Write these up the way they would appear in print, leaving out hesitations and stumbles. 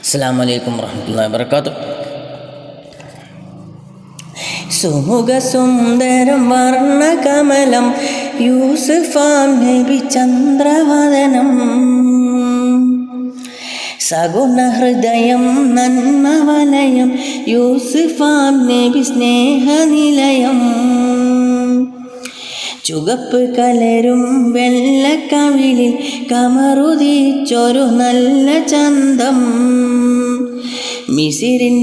അസ്സലാമു അലൈക്കും വറഹ്മത്തുള്ളാഹി വബറകാതുഹു. സുമുഖ സുന്ദരം വർണ്ണകമലം യൂസുഫാം നബി ചന്ദ്രവദനം, സഗുണഹൃദയം നന്മവലയം യൂസുഫാം നബി സ്നേഹനിലയം, ചുവപ്പ് കലരും വെള്ളക്കവിളിൽ കമറുദിച്ചൊരു നല്ല ചന്തം, മിസിറിൻ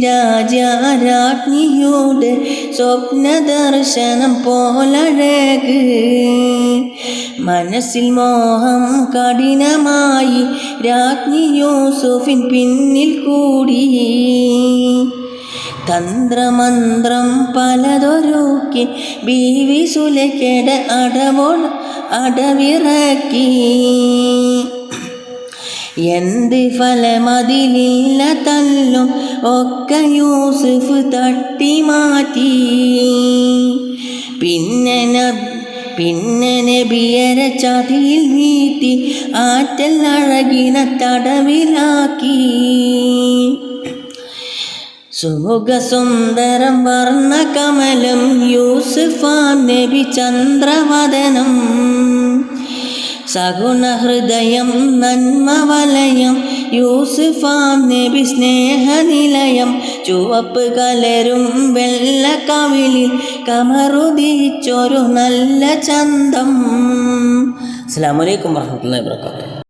രാജ്ഞിയുടെ സ്വപ്നദർശനം പോലഴക്, മനസ്സിൽ മോഹം കഠിനമായി രാജ്ഞി യൂസുഫിൻ പിന്നിൽ കൂടി, തന്ത്രമന്ത്രം പലതൊരുക്കി ബീവി സുലൈഖയുടെ അടവിറക്കി, എന്ത് ഫലമതിലില്ല തല്ലും ഒക്കെ യൂസുഫ് തട്ടിമാറ്റി, പിന്നെ നബിയരെ ചതിയിൽ വീഴ്ത്തി ആറ്റൽ അഴകിന തടവിലാക്കി, സുമുഖ സുന്ദരം വർണ്ണകമലം യൂസുഫാം നബി ചന്ദ്രവദനം, സഗുണഹൃദയം നന്മവലയം യൂസുഫാം നബി സ്നേഹനിലയം, ചുവപ്പ് കലരും വെള്ളക്കവിളിൽ കമറുദിച്ചൊരു നല്ല ചന്തം. അസ്സലാമു അലൈക്കും വറഹ്മത്തുള്ളാഹി വബറകാതുഹു.